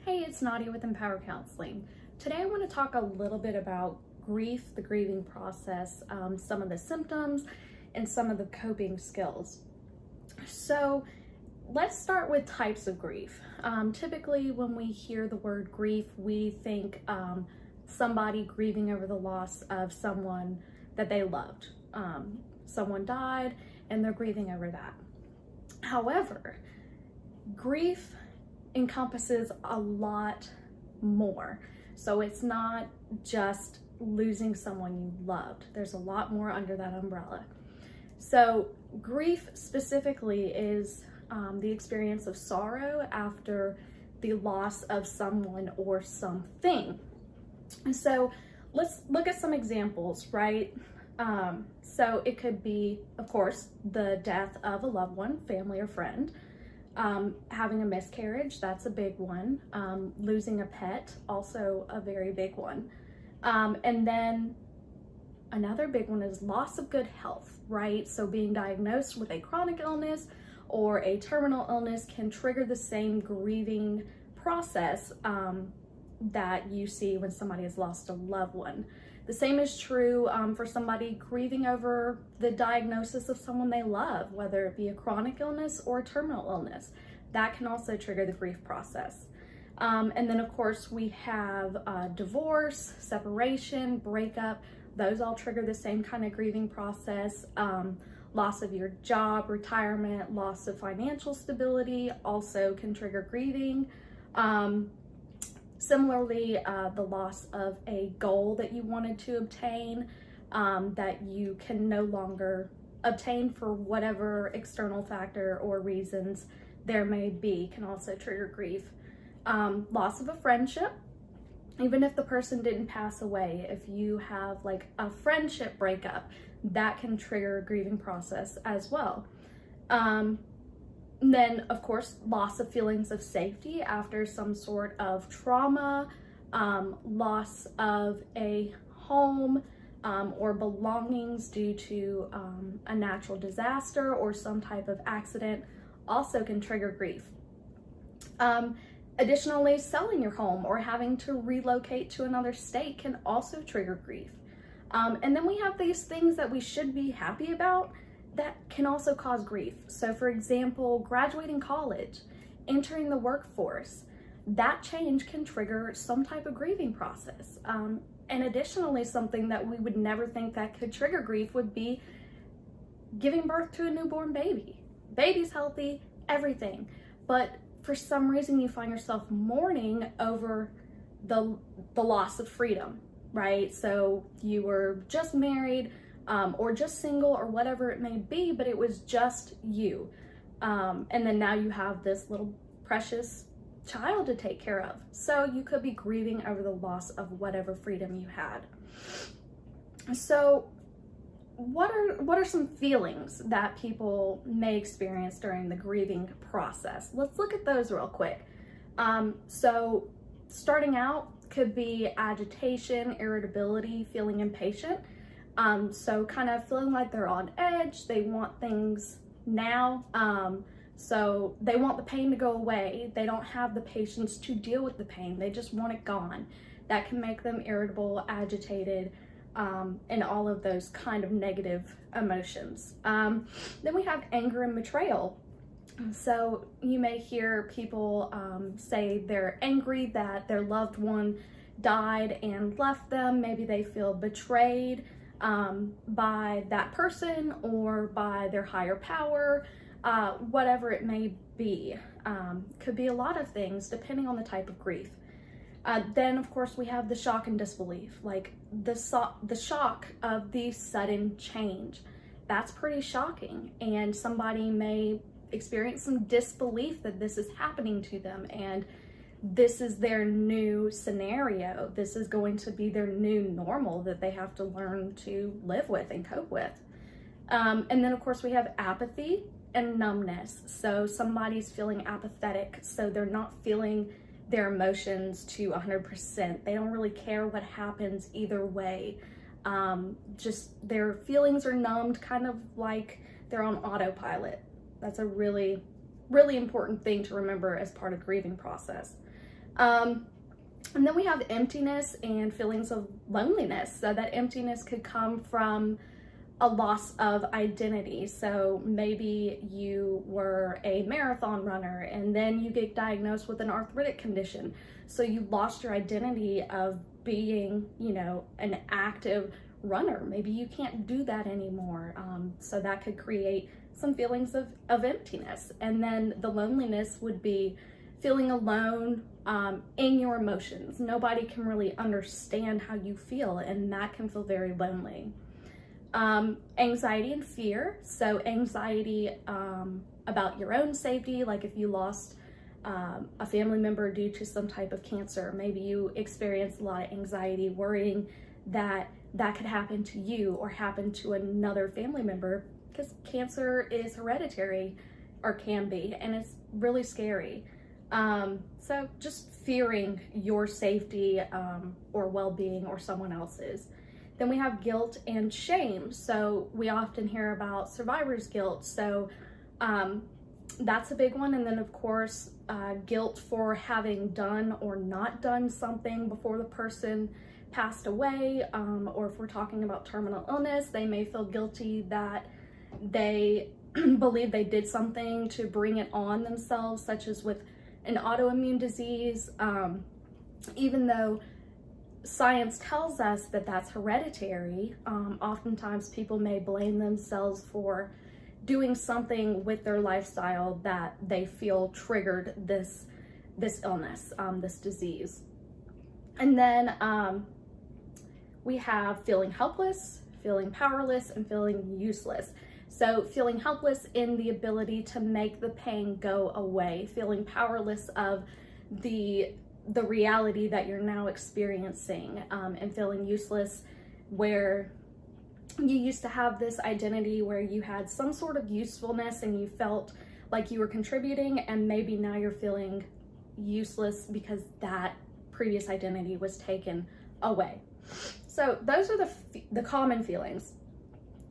Hey, it's Nadia with Empower Counseling. Today I want to talk a little bit about grief, the grieving process, some of the symptoms, and some of the coping skills. So let's start with types of grief. Typically when we hear the word grief, we think somebody grieving over the loss of someone that they loved. Someone died and they're grieving over that. However, grief encompasses a lot more. So it's not just losing someone you loved. There's a lot more under that umbrella. So grief specifically is the experience of sorrow after the loss of someone or something. And so let's look at some examples, right? So it could be, of course, the death of a loved one, family or friend. Having a miscarriage, that's a big one. Losing a pet, also a very big one. And then another big one is loss of good health, right? So being diagnosed with a chronic illness or a terminal illness can trigger the same grieving process that you see when somebody has lost a loved one. The same is true for somebody grieving over the diagnosis of someone they love, whether it be a chronic illness or a terminal illness. That can also trigger the grief process. And then of course we have divorce, separation, breakup. Those all trigger the same kind of grieving process. Loss of your job, retirement, loss of financial stability also can trigger grieving. Similarly, the loss of a goal that you wanted to obtain that you can no longer obtain for whatever external factor or reasons there may be can also trigger grief. Loss of a friendship, even if the person didn't pass away, if you have like a friendship breakup, that can trigger a grieving process as well. Then, of course, loss of feelings of safety after some sort of trauma, loss of a home or belongings due to a natural disaster or some type of accident also can trigger grief. Additionally, selling your home or having to relocate to another state can also trigger grief. And then we have these things that we should be happy about that can also cause grief. So for example, graduating college, entering the workforce, that change can trigger some type of grieving process. And additionally, something that we would never think that could trigger grief would be giving birth to a newborn baby. Baby's healthy, everything. But for some reason you find yourself mourning over the loss of freedom, right? So you were just married, or just single or whatever it may be, but it was just you. And then now you have this little precious child to take care of. So you could be grieving over the loss of whatever freedom you had. So what are some feelings that people may experience during the grieving process? Let's look at those real quick. So starting out could be agitation, irritability, feeling impatient. So kind of feeling like they're on edge, they want things now, so they want the pain to go away. They don't have the patience to deal with the pain, they just want it gone. That can make them irritable, agitated, and all of those kind of negative emotions. Then we have anger and betrayal. So you may hear people say they're angry that their loved one died and left them. Maybe they feel betrayed by that person or by their higher power, whatever it may be. Could be a lot of things depending on the type of grief. Then of course we have the shock and disbelief, like the shock of the sudden change. That's pretty shocking, and somebody may experience some disbelief that this is happening to them and this is their new scenario. This is going to be their new normal that they have to learn to live with and cope with. And then of course we have apathy and numbness. So somebody's feeling apathetic, so they're not feeling their emotions to 100%. They don't really care what happens either way. Just their feelings are numbed, kind of like they're on autopilot. That's a really important thing to remember as part of the grieving process. And then we have emptiness and feelings of loneliness. So that emptiness could come from a loss of identity. So maybe you were a marathon runner and then you get diagnosed with an arthritic condition. So you lost your identity of being, an active runner. Maybe you can't do that anymore. So that could create some feelings of emptiness. And then the loneliness would be feeling alone in your emotions. Nobody can really understand how you feel, and that can feel very lonely. Anxiety and fear. So anxiety about your own safety, like if you lost a family member due to some type of cancer, maybe you experienced a lot of anxiety worrying that that could happen to you or happen to another family member, because cancer is hereditary, or can be, and it's really scary. So just fearing your safety or well-being or someone else's. Then we have guilt and shame. So we often hear about survivor's guilt. So that's a big one. And then of course, guilt for having done or not done something before the person passed away. Or if we're talking about terminal illness, they may feel guilty that they believe they did something to bring it on themselves, such as with an autoimmune disease, even though science tells us that that's hereditary. Oftentimes people may blame themselves for doing something with their lifestyle that they feel triggered this illness, this disease. And then we have feeling helpless, feeling powerless, and feeling useless. So feeling helpless in the ability to make the pain go away, feeling powerless of the reality that you're now experiencing, and feeling useless where you used to have this identity where you had some sort of usefulness and you felt like you were contributing, and maybe now you're feeling useless because that previous identity was taken away. So those are the common feelings.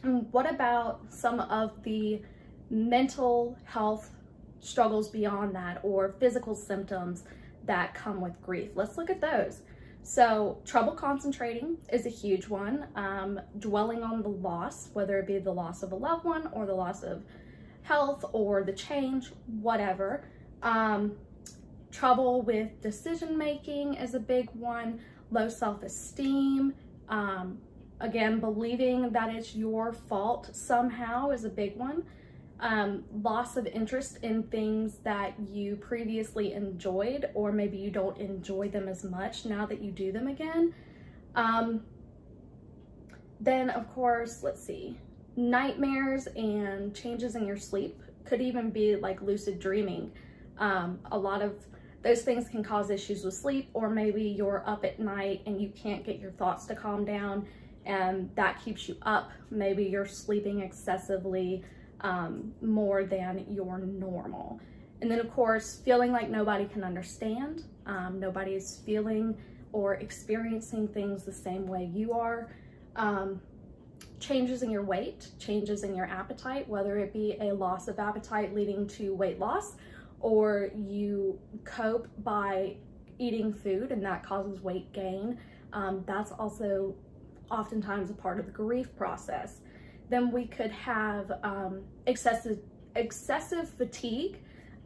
And what about some of the mental health struggles beyond that, or physical symptoms that come with grief? Let's look at those. So trouble concentrating is a huge one. Dwelling on the loss, whether it be the loss of a loved one or the loss of health or the change, whatever. Trouble with decision making is a big one. Low self-esteem. Again, believing that it's your fault somehow is a big one. Loss of interest in things that you previously enjoyed, or maybe you don't enjoy them as much now that you do them again. Then of course, let's see, nightmares and changes in your sleep could even be like lucid dreaming. A lot of those things can cause issues with sleep, or maybe you're up at night and you can't get your thoughts to calm down, and that keeps you up. Maybe you're sleeping excessively, more than your normal. And then of course, feeling like nobody can understand. Nobody is feeling or experiencing things the same way you are. Changes in your weight, changes in your appetite, whether it be a loss of appetite leading to weight loss, or you cope by eating food and that causes weight gain. That's also oftentimes a part of the grief process. Then we could have excessive fatigue.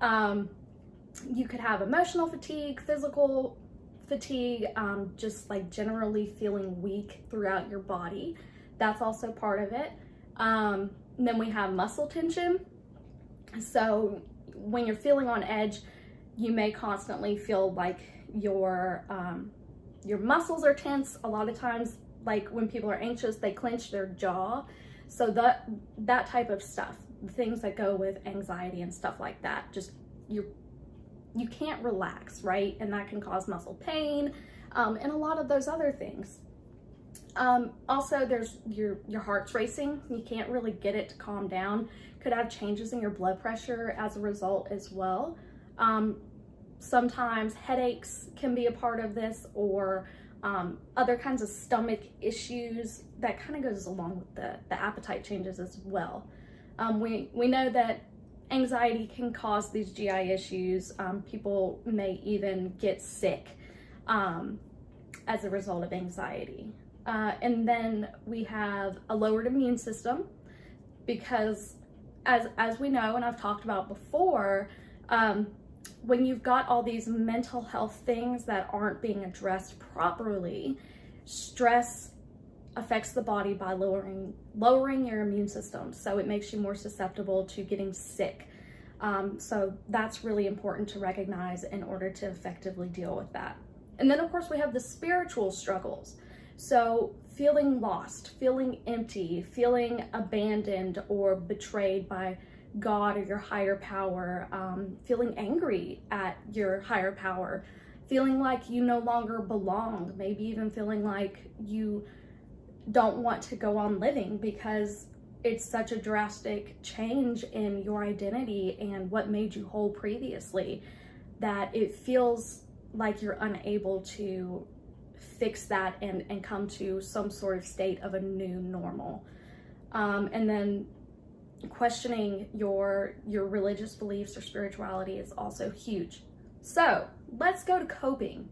You could have emotional fatigue, physical fatigue, just like generally feeling weak throughout your body. That's also part of it. Then we have muscle tension. So when you're feeling on edge, you may constantly feel like your muscles are tense. A lot of times, like when people are anxious, they clench their jaw. So that type of stuff, the things that go with anxiety and stuff like that, just you can't relax, right? And that can cause muscle pain, and a lot of those other things. Also, there's your heart's racing. You can't really get it to calm down. Could have changes in your blood pressure as a result as well. Sometimes headaches can be a part of this, or other kinds of stomach issues that kind of goes along with the appetite changes as well. We know that anxiety can cause these GI issues. People may even get sick as a result of anxiety. And then we have a lowered immune system because as we know, and I've talked about before, when you've got all these mental health things that aren't being addressed properly, stress affects the body by lowering your immune system. So it makes you more susceptible to getting sick. So that's really important to recognize in order to effectively deal with that. And then of course we have the spiritual struggles. So feeling lost, feeling empty, feeling abandoned or betrayed by God or your higher power, feeling angry at your higher power, feeling like you no longer belong, maybe even feeling like you don't want to go on living because it's such a drastic change in your identity and what made you whole previously that it feels like you're unable to fix that and come to some sort of state of a new normal. And then questioning your religious beliefs or spirituality is also huge. So let's go to coping.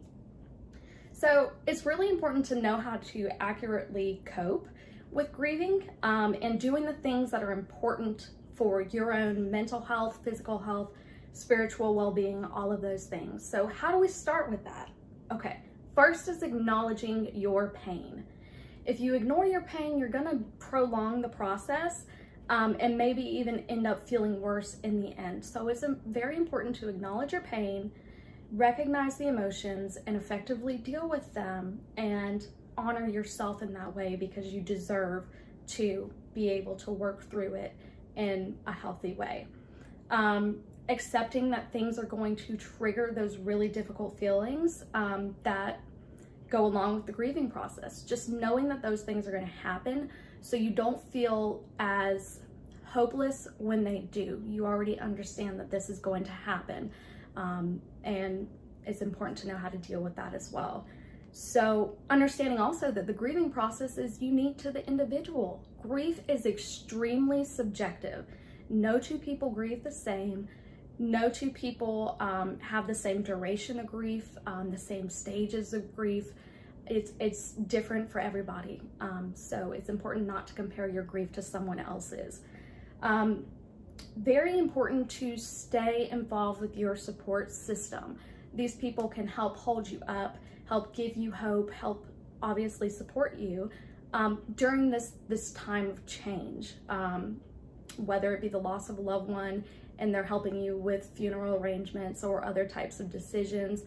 So it's really important to know how to accurately cope with grieving and doing the things that are important for your own mental health, physical health, spiritual well-being, all of those things. So how do we start with that? Okay, first is acknowledging your pain. If you ignore your pain, you're gonna prolong the process and maybe even end up feeling worse in the end. So it's very important to acknowledge your pain, recognize the emotions, and effectively deal with them and honor yourself in that way because you deserve to be able to work through it in a healthy way. Accepting that things are going to trigger those really difficult feelings that go along with the grieving process. Just knowing that those things are going to happen so you don't feel as hopeless when they do. You already understand that this is going to happen. And it's important to know how to deal with that as well. So understanding also that the grieving process is unique to the individual. Grief is extremely subjective. No two people grieve the same. No two people have the same duration of grief, the same stages of grief. It's different for everybody. So it's important not to compare your grief to someone else's. Very important to stay involved with your support system. These people can help hold you up, help give you hope, help obviously support you during this time of change, whether it be the loss of a loved one and they're helping you with funeral arrangements or other types of decisions,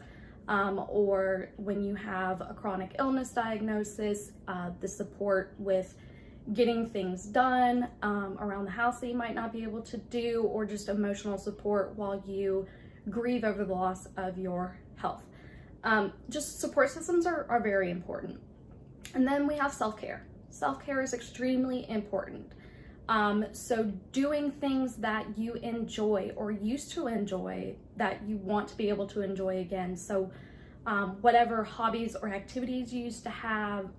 or when you have a chronic illness diagnosis, the support with getting things done around the house that you might not be able to do, or just emotional support while you grieve over the loss of your health. Just support systems are very important. And then we have self-care. Self-care is extremely important. So doing things that you enjoy or used to enjoy that you want to be able to enjoy again. So whatever hobbies or activities you used to have,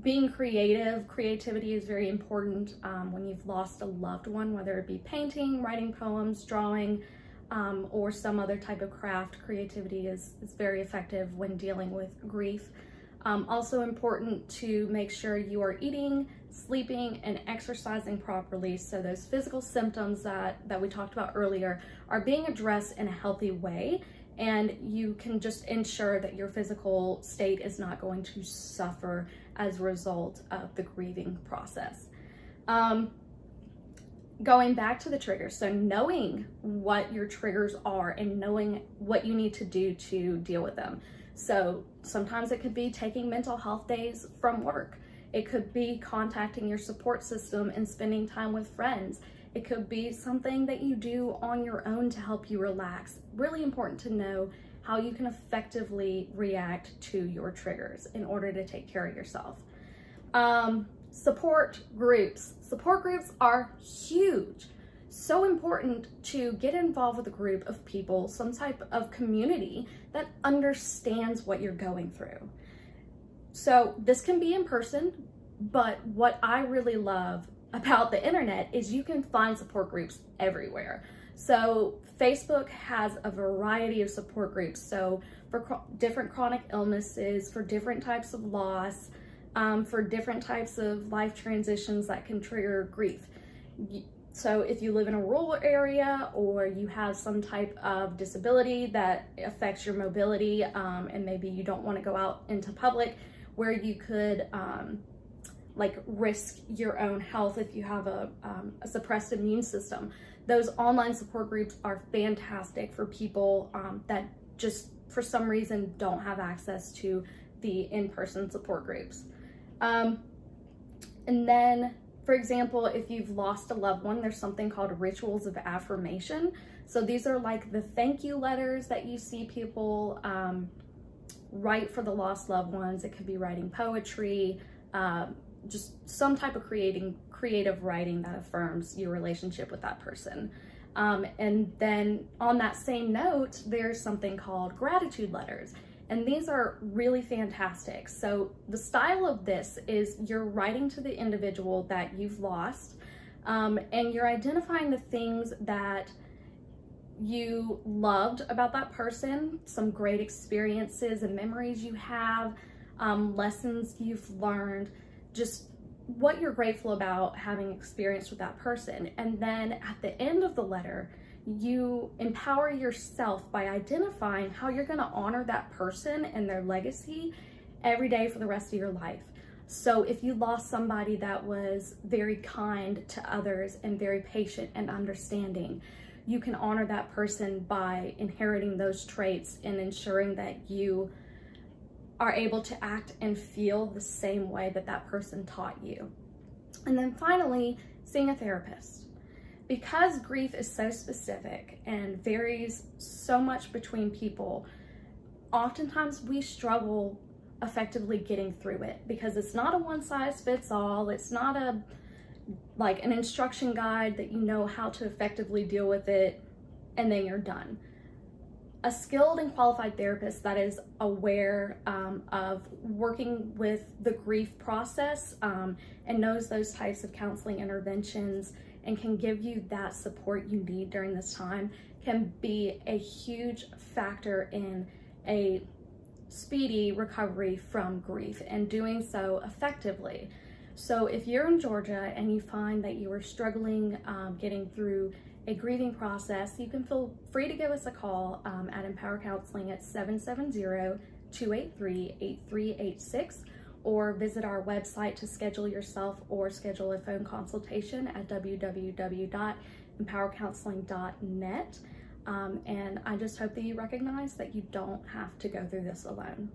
being creativity is very important when you've lost a loved one, whether it be painting, writing poems, drawing, or some other type of craft. Creativity is very effective when dealing with grief. Also important to make sure you are eating, sleeping, and exercising properly so those physical symptoms that we talked about earlier are being addressed in a healthy way, and you can just ensure that your physical state is not going to suffer as a result of the grieving process. Going back to the triggers, so knowing what your triggers are and knowing what you need to do to deal with them. So sometimes it could be taking mental health days from work. It could be contacting your support system and spending time with friends. It could be something that you do on your own to help you relax. Really important to know how you can effectively react to your triggers in order to take care of yourself. Support groups. Support groups are huge. So important to get involved with a group of people, some type of community that understands what you're going through. So this can be in person, but what I really love about the internet is you can find support groups everywhere. So Facebook has a variety of support groups. So for different chronic illnesses, for different types of loss, for different types of life transitions that can trigger grief. So if you live in a rural area or you have some type of disability that affects your mobility, and maybe you don't want to go out into public, where you could like risk your own health if you have a suppressed immune system, those online support groups are fantastic for people that just for some reason don't have access to the in-person support groups. And then, for example, if you've lost a loved one, there's something called rituals of affirmation. So these are like the thank you letters that you see people write for the lost loved ones. It could be writing poetry, just some type of creative writing that affirms your relationship with that person. And then on that same note, there's something called gratitude letters. And these are really fantastic. So the style of this is you're writing to the individual that you've lost, and you're identifying the things that you loved about that person, some great experiences and memories you have, lessons you've learned, just what you're grateful about having experienced with that person. And then at the end of the letter, you empower yourself by identifying how you're going to honor that person and their legacy every day for the rest of your life. So if you lost somebody that was very kind to others and very patient and understanding, you can honor that person by inheriting those traits and ensuring that you are able to act and feel the same way that that person taught you. And then finally, seeing a therapist. Because grief is so specific and varies so much between people, oftentimes we struggle effectively getting through it because it's not a one-size-fits-all. It's not like an instruction guide that you know how to effectively deal with it and then you're done. A skilled and qualified therapist that is aware of working with the grief process and knows those types of counseling interventions and can give you that support you need during this time can be a huge factor in a speedy recovery from grief and doing so effectively. So if you're in Georgia and you find that you are struggling getting through a grieving process, you can feel free to give us a call at Empower Counseling at 770-283-8386, or visit our website to schedule yourself or schedule a phone consultation at www.empowercounseling.net. And I just hope that you recognize that you don't have to go through this alone.